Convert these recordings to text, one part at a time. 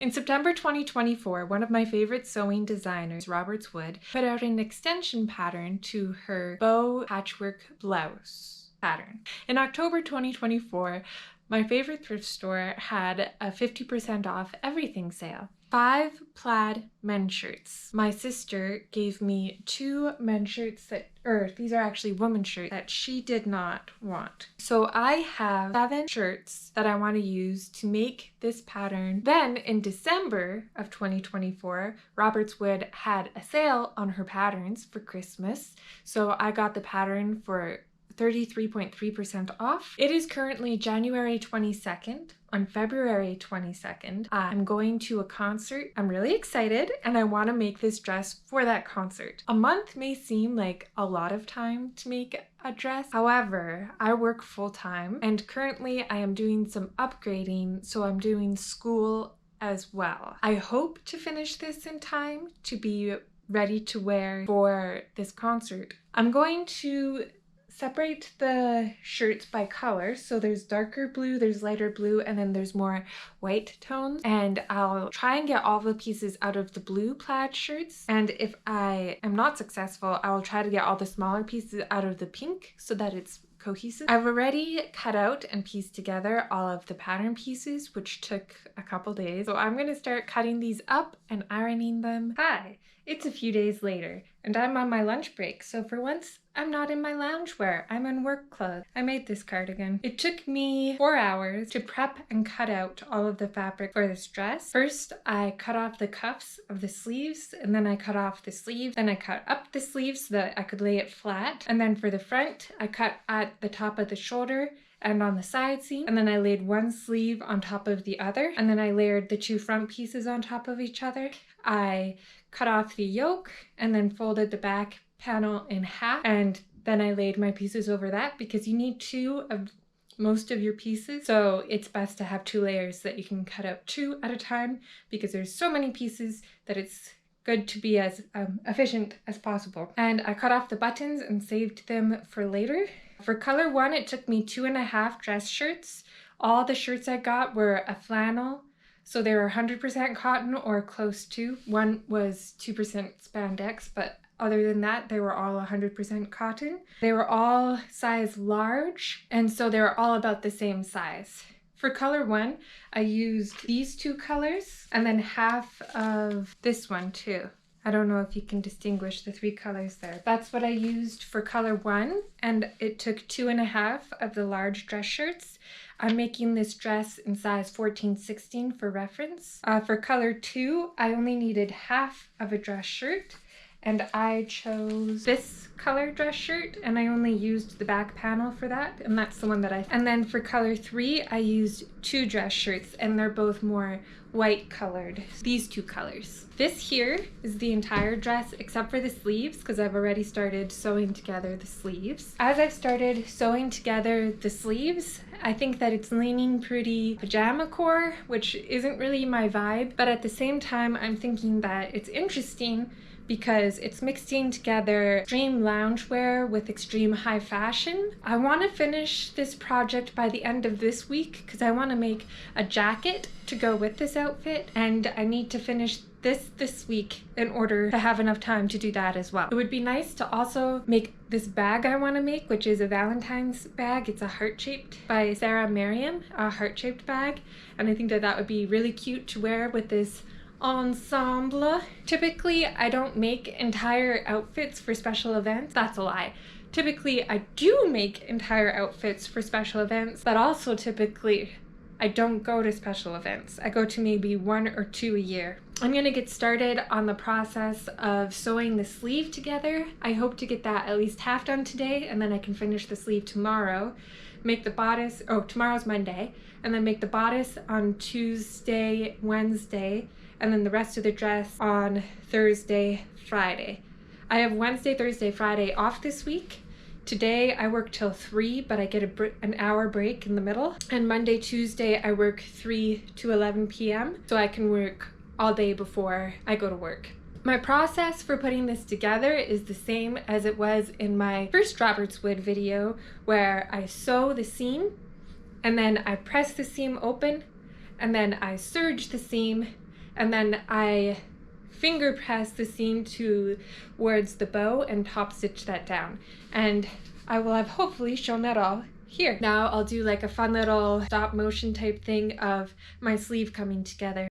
In September 2024, one of my favorite sewing designers, Roberts Wood, put out an extension pattern to her bow patchwork blouse pattern. In October 2024, my favorite thrift store had a 50% off everything sale. 5 plaid men's shirts. My sister gave me 2 men's shirts these are actually women's shirts that she did not want. So I have 7 shirts that I want to use to make this pattern. Then in December of 2024, Roberts Wood had a sale on her patterns for Christmas. So I got the pattern for 33.3% off. It is currently January 22nd. On February 22nd, I'm going to a concert. I'm really excited and I want to make this dress for that concert. A month may seem like a lot of time to make a dress. However, I work full-time and currently I am doing some upgrading, so I'm doing school as well. I hope to finish this in time to be ready to wear for this concert. I'm going to separate the shirts by color. So there's darker blue, there's lighter blue, and then there's more white tones. And I'll try and get all the pieces out of the blue plaid shirts. And if I am not successful, I will try to get all the smaller pieces out of the pink so that it's cohesive. I've already cut out and pieced together all of the pattern pieces, which took a couple days. So I'm gonna start cutting these up and ironing them. Hi, it's a few days later and I'm on my lunch break. So for once, I'm not in my loungewear. I'm in work clothes. I made this cardigan. It took me 4 hours to prep and cut out all of the fabric for this dress. First, I cut off the cuffs of the sleeves, and then I cut off the sleeves. Then I cut up the sleeves so that I could lay it flat. And then for the front, I cut at the top of the shoulder and on the side seam, and then I laid one sleeve on top of the other, and then I layered the 2 front pieces on top of each other. I cut off the yoke and then folded the back panel in half, and then I laid my pieces over that because you need 2 of most of your pieces, so it's best to have 2 layers so that you can cut out 2 at a time because there's so many pieces that it's good to be as efficient as possible. And I cut off the buttons and saved them for later. For color 1, it took me 2.5 dress shirts. All the shirts I got were a flannel, so they were 100% cotton or close to. One was 2% spandex, but other than that, they were all 100% cotton. They were all size large, and so they were all about the same size. For color 1, I used these 2 colors and then half of this one too. I don't know if you can distinguish the 3 colors there. That's what I used for color 1, and it took 2.5 of the large dress shirts. I'm making this dress in size 14-16 for reference. For color 2, I only needed half of a dress shirt, and I chose this color dress shirt, and I only used the back panel for that, and that's the one that And then for color 3, I used 2 dress shirts, and they're both more white colored. These 2 colors. This here is the entire dress except for the sleeves, because I've already started sewing together the sleeves. As I've started sewing together the sleeves, I think that it's leaning pretty pajama core, which isn't really my vibe, but at the same time, I'm thinking that it's interesting because it's mixing together extreme loungewear with extreme high fashion. I want to finish this project by the end of this week because I want to make a jacket to go with this outfit, and I need to finish this week in order to have enough time to do that as well. It would be nice to also make this bag I want to make, which is a Valentine's bag. It's a heart-shaped by Sarah Merriam, a heart-shaped bag, and I think that that would be really cute to wear with this ensemble. Typically, I don't make entire outfits for special events. That's a lie. Typically, I do make entire outfits for special events, but also typically, I don't go to special events. I go to maybe 1 or 2 a year. I'm gonna get started on the process of sewing the sleeve together. I hope to get that at least half done today, and then I can finish the sleeve tomorrow. Make the bodice, tomorrow's Monday, and then make the bodice on Tuesday, Wednesday, and then the rest of the dress on Thursday, Friday. I have Wednesday, Thursday, Friday off this week. Today I work till 3, but I get an hour break in the middle. And Monday, Tuesday, I work 3 to 11 p.m. so I can work all day before I go to work. My process for putting this together is the same as it was in my first Roberts Wood video, where I sew the seam, and then I press the seam open, and then I serge the seam, and then I finger press the seam towards the bow and top stitch that down. And I will have hopefully shown that all here. Now I'll do like a fun little stop motion type thing of my sleeve coming together.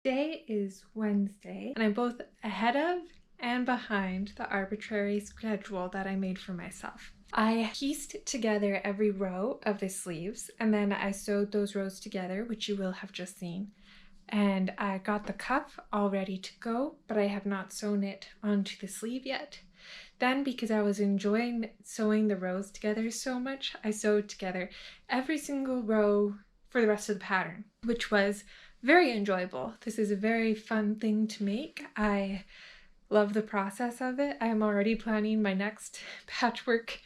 Today is Wednesday, and I'm both ahead of and behind the arbitrary schedule that I made for myself. I pieced together every row of the sleeves, and then I sewed those rows together, which you will have just seen. And I got the cuff all ready to go, but I have not sewn it onto the sleeve yet. Then, because I was enjoying sewing the rows together so much, I sewed together every single row for the rest of the pattern, which was very enjoyable. This is a very fun thing to make. I love the process of it. I am already planning my next patchwork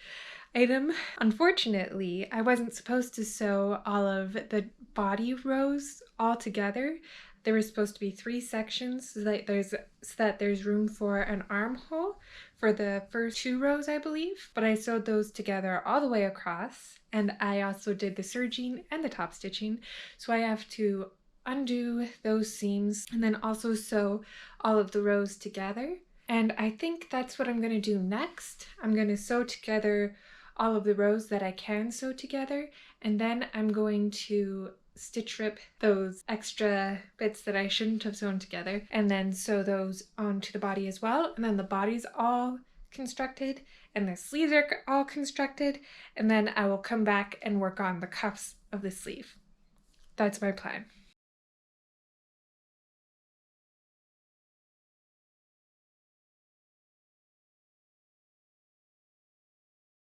item. Unfortunately, I wasn't supposed to sew all of the body rows all together. There were supposed to be 3 sections so that there's room for an armhole for the first 2 rows, I believe. But I sewed those together all the way across, and I also did the serging and the top stitching. So I have to undo those seams and then also sew all of the rows together. And I think that's what I'm going to do next. I'm going to sew together all of the rows that I can sew together, and then I'm going to stitch rip those extra bits that I shouldn't have sewn together and then sew those onto the body as well. And then the body's all constructed and the sleeves are all constructed, and then I will come back and work on the cuffs of the sleeve. That's my plan.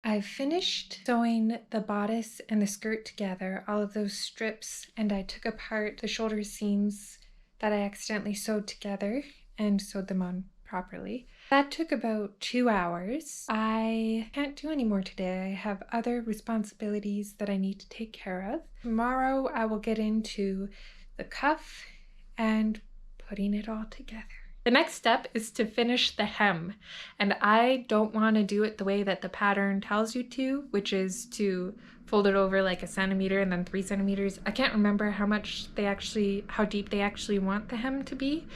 I've finished sewing the bodice and the skirt together, all of those strips, and I took apart the shoulder seams that I accidentally sewed together and sewed them on properly. That took about 2 hours. I can't do any more today. I have other responsibilities that I need to take care of. Tomorrow I will get into the cuff and putting it all together. The next step is to finish the hem, and I don't want to do it the way that the pattern tells you to, which is to fold it over like 1 centimeter and then 3 centimeters. I can't remember how deep they actually want the hem to be,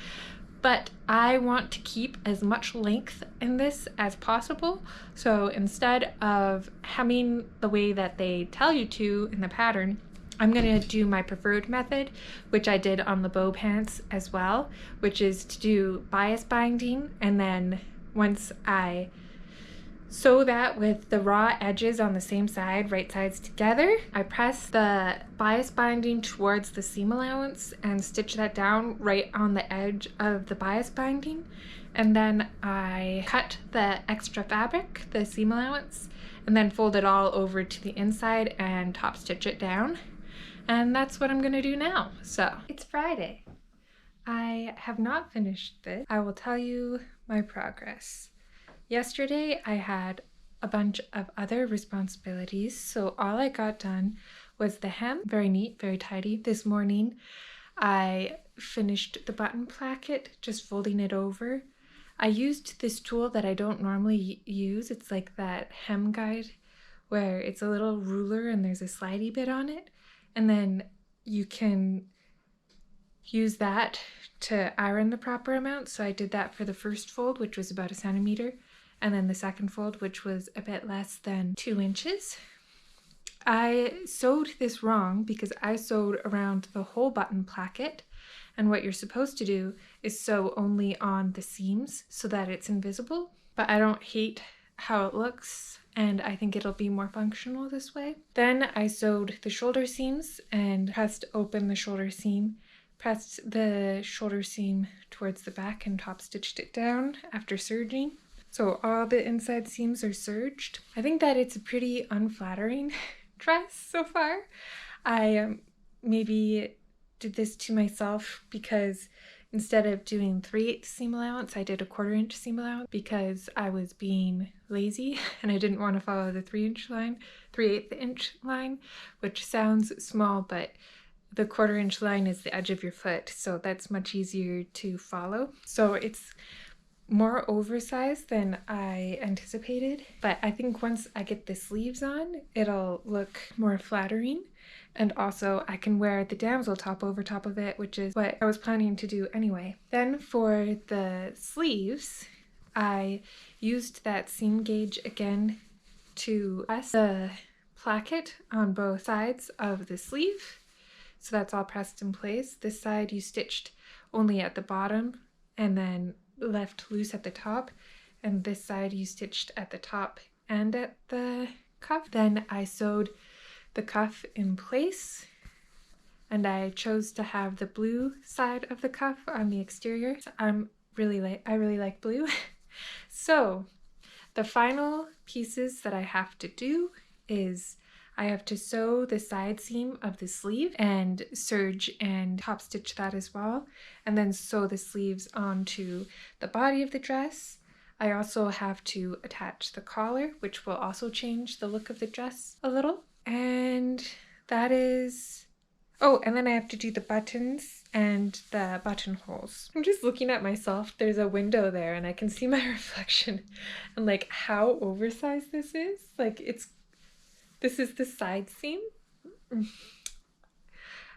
but I want to keep as much length in this as possible. So instead of hemming the way that they tell you to in the pattern, I'm going to do my preferred method, which I did on the bow pants as well, which is to do bias binding, and then once I sew that with the raw edges on the same side, right sides together, I press the bias binding towards the seam allowance and stitch that down right on the edge of the bias binding, and then I cut the extra fabric, the seam allowance, and then fold it all over to the inside and top stitch it down. And that's what I'm gonna do now. So it's Friday. I have not finished this. I will tell you my progress. Yesterday I had a bunch of other responsibilities, so all I got done was the hem. Very neat, very tidy. This morning I finished the button placket, just folding it over. I used this tool that I don't normally use. It's like that hem guide where it's a little ruler and there's a slidey bit on it. And then you can use that to iron the proper amount. So I did that for the first fold, which was about 1 centimeter, and then the second fold, which was a bit less than 2 inches. I sewed this wrong because I sewed around the whole button placket, and what you're supposed to do is sew only on the seams so that it's invisible, but I don't hate how it looks, and I think it'll be more functional this way. Then I sewed the shoulder seams and pressed open the shoulder seam, pressed the shoulder seam towards the back and top stitched it down after serging. So all the inside seams are serged. I think that it's a pretty unflattering dress so far. I maybe did this to myself because instead of doing 3/8 seam allowance, I did a 1/4 inch seam allowance because I was being lazy and I didn't want to follow the 3/8 inch line, which sounds small, but the 1/4 inch line is the edge of your foot, so that's much easier to follow. So it's more oversized than I anticipated, but I think once I get the sleeves on, it'll look more flattering. And also I can wear the damsel top over top of it, which is what I was planning to do anyway. Then for the sleeves, I used that seam gauge again to press the placket on both sides of the sleeve. So that's all pressed in place. This side you stitched only at the bottom and then left loose at the top. And this side you stitched at the top and at the cuff. Then I sewed the cuff in place, and I chose to have the blue side of the cuff on the exterior. I really like blue. So the final pieces that I have to do is I have to sew the side seam of the sleeve and serge and top stitch that as well, and then sew the sleeves onto the body of the dress. I also have to attach the collar, which will also change the look of the dress a little. And that is... Oh, and then I have to do the buttons and the buttonholes. I'm just looking at myself. There's a window there and I can see my reflection and like how oversized this is. Like this is the side seam. I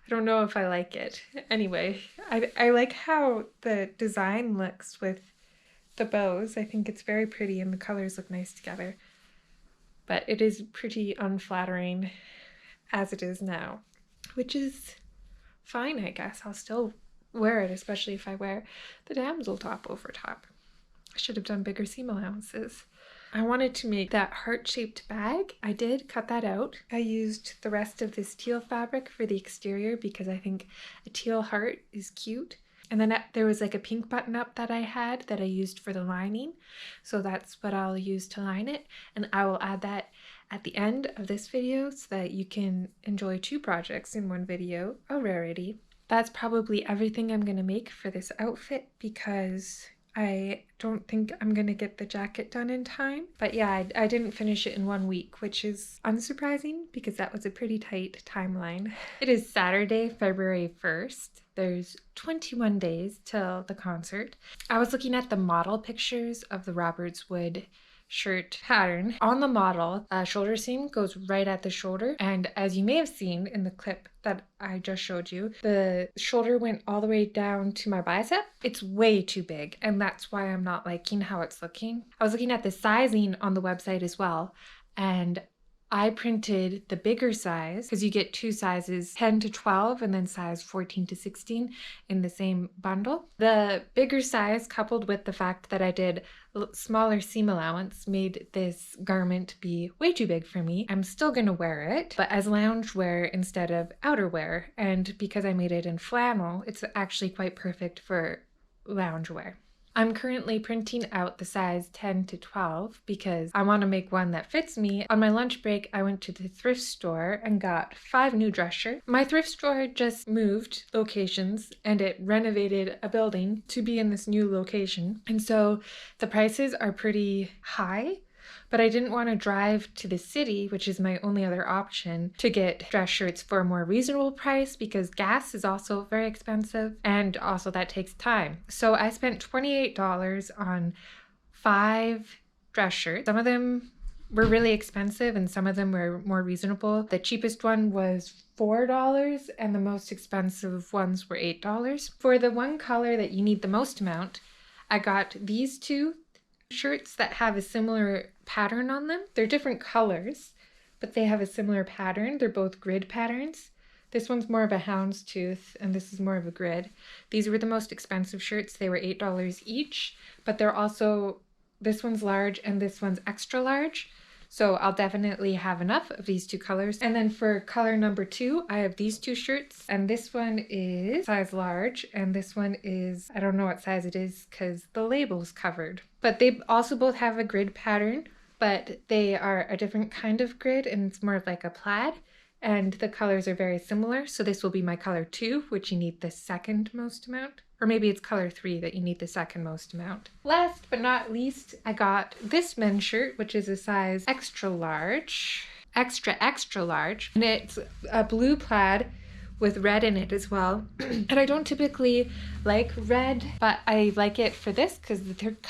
don't know if I like it. Anyway, I like how the design looks with the bows. I think it's very pretty and the colors look nice together. But it is pretty unflattering as it is now, which is fine, I guess. I'll still wear it, especially if I wear the damsel top over top. I should have done bigger seam allowances. I wanted to make that heart-shaped bag. I did cut that out. I used the rest of this teal fabric for the exterior because I think a teal heart is cute. And then there was like a pink button up that I had that I used for the lining. So that's what I'll use to line it. And I will add that at the end of this video so that you can enjoy 2 projects in one video, a rarity. That's probably everything I'm going to make for this outfit because I don't think I'm going to get the jacket done in time. But yeah, I didn't finish it in 1 week, which is unsurprising because that was a pretty tight timeline. It is Saturday, February 1st. There's 21 days till the concert. I was looking at the model pictures of the Roberts Wood shirt pattern. On the model, shoulder seam goes right at the shoulder, and as you may have seen in the clip that I just showed you, the shoulder went all the way down to my bicep. It's way too big, and that's why I'm not liking how it's looking. I was looking at the sizing on the website as well, and I printed the bigger size because you get 2 sizes, 10 to 12 and then size 14 to 16 in the same bundle. The bigger size coupled with the fact that I did smaller seam allowance made this garment be way too big for me. I'm still gonna wear it, but as loungewear instead of outerwear. And because I made it in flannel, it's actually quite perfect for loungewear. I'm currently printing out the size 10 to 12 because I want to make one that fits me. On my lunch break, I went to the thrift store and got 5 new dress shirts. My thrift store just moved locations and it renovated a building to be in this new location. And so the prices are pretty high. But I didn't want to drive to the city, which is my only other option, to get dress shirts for a more reasonable price because gas is also very expensive and also that takes time. So I spent $28 on 5 dress shirts. Some of them were really expensive and some of them were more reasonable. The cheapest one was $4 and the most expensive ones were $8. For the one color that you need the most amount, I got these 2 shirts that have a similar pattern on them. They're different colors, but they have a similar pattern. They're both grid patterns. This one's more of a houndstooth and this is more of a grid. These were the most expensive shirts. They were $8 each, but they're also, this one's large and this one's extra large. So I'll definitely have enough of these 2 colors. And then for color number 2, I have these 2 shirts. And this one is size large. And this one is, I don't know what size it is because the label's covered. But they also both have a grid pattern, but they are a different kind of grid and it's more of like a plaid. And the colors are very similar. So this will be my color 2, which you need the second most amount. Or maybe it's color 3 that you need the second most amount. Last but not least, I got this men's shirt, which is a size extra large. And it's a blue plaid with red in it as well. And I don't typically like red, but I like it for this because the third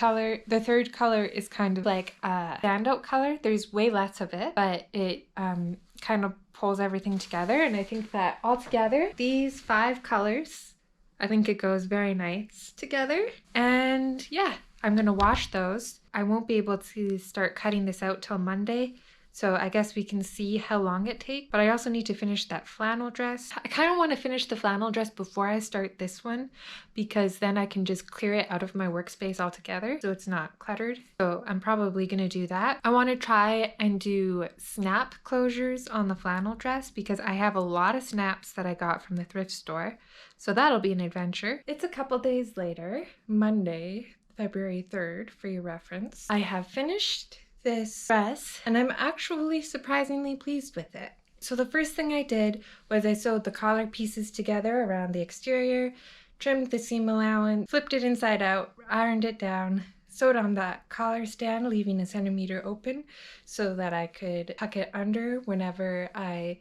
color is kind of like a standout color. There's way less of it, but it kind of pulls everything together. And I think that all together, these 5 colors, I think it goes very nice together. And yeah, I'm gonna wash those. I won't be able to start cutting this out till Monday, so I guess we can see how long it takes. But I also need to finish that flannel dress. I kind of want to finish the flannel dress before I start this one, because then I can just clear it out of my workspace altogether so it's not cluttered. So I'm probably going to do that. I want to try and do snap closures on the flannel dress because I have a lot of snaps that I got from the thrift store. So that'll be an adventure. It's a couple days later, Monday, February 3rd, for your reference. I have finished this dress and I'm actually surprisingly pleased with it. So the first thing I did was I sewed the collar pieces together around the exterior, trimmed the seam allowance, flipped it inside out, ironed it down, sewed on that collar stand, leaving a centimeter open so that I could tuck it under whenever I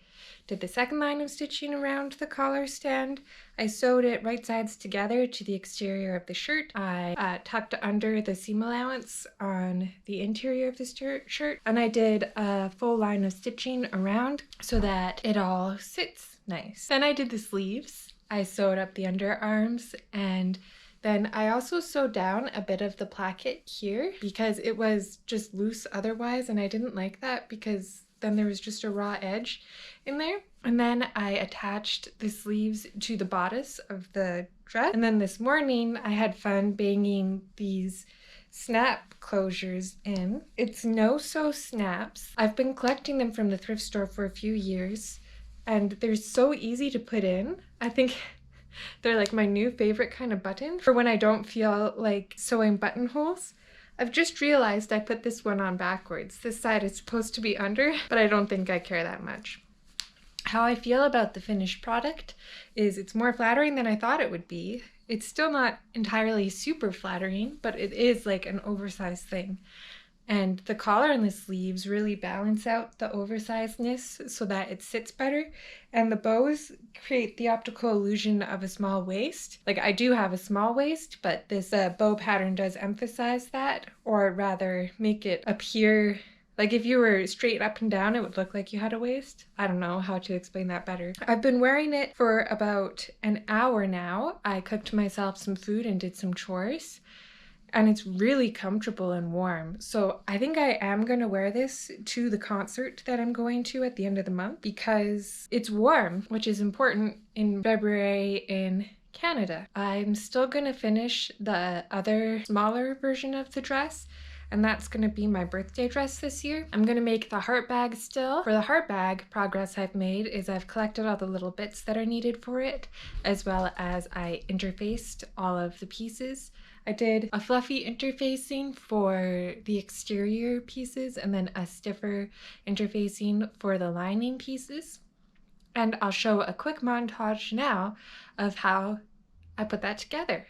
did the second line of stitching around the collar stand. I sewed it right sides together to the exterior of the shirt. I tucked under the seam allowance on the interior of the shirt, and I did a full line of stitching around so that it all sits nice. Then I did the sleeves. I sewed up the underarms, and then I also sewed down a bit of the placket here because it was just loose otherwise, and I didn't like that because then there was just a raw edge in there. And then I attached the sleeves to the bodice of the dress. And then this morning I had fun banging these snap closures in. It's No Sew snaps. I've been collecting them from the thrift store for a few years and they're so easy to put in. I think they're like my new favorite kind of button for when I don't feel like sewing buttonholes. I've just realized I put this one on backwards. This side is supposed to be under, but I don't think I care that much. How I feel about the finished product is it's more flattering than I thought it would be. It's still not entirely super flattering, but it is like an oversized thing. And the collar and the sleeves really balance out the oversizedness so that it sits better. And the bows create the optical illusion of a small waist. Like I do have a small waist, but this bow pattern does emphasize that, or rather make it appear like if you were straight up and down, it would look like you had a waist. I don't know how to explain that better. I've been wearing it for about an hour now. I cooked myself some food and did some chores. And it's really comfortable and warm. So I think I am going to wear this to the concert that I'm going to at the end of the month because it's warm, which is important in February in Canada. I'm still going to finish the other smaller version of the dress, and that's going to be my birthday dress this year. I'm going to make the heart bag still. For the heart bag, progress I've made is I've collected all the little bits that are needed for it, as well as I interfaced all of the pieces. I did a fluffy interfacing for the exterior pieces and then a stiffer interfacing for the lining pieces. And I'll show a quick montage now of how I put that together.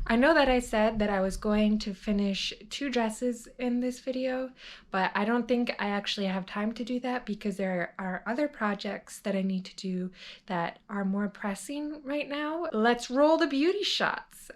I know that I said that I was going to finish 2 dresses in this video, but I don't think I actually have time to do that because there are other projects that I need to do that are more pressing right now. Let's roll the beauty shots.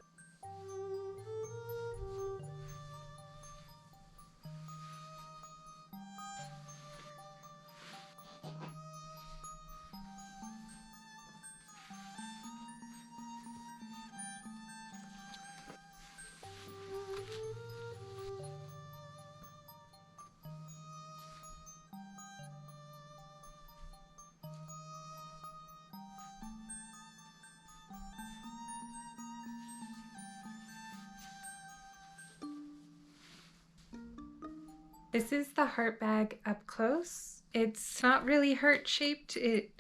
This is the heart bag up close. It's not really heart-shaped. It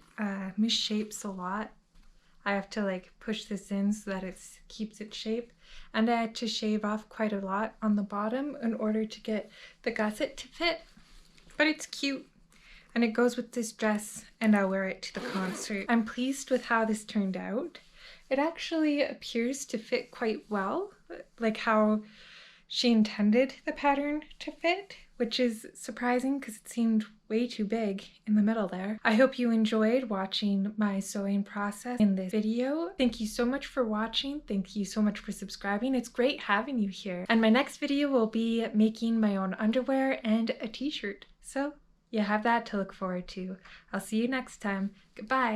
misshapes a lot. I have to like push this in so that it keeps its shape. And I had to shave off quite a lot on the bottom in order to get the gusset to fit. But it's cute. And it goes with this dress and I'll wear it to the concert. I'm pleased with how this turned out. it actually appears to fit quite well, like how she intended the pattern to fit, which is surprising because it seemed way too big in the middle there. I hope you enjoyed watching my sewing process in this video. Thank you so much for watching. Thank you so much for subscribing. It's great having you here. And my next video will be making my own underwear and a t-shirt. So you have that to look forward to. I'll see you next time. Goodbye.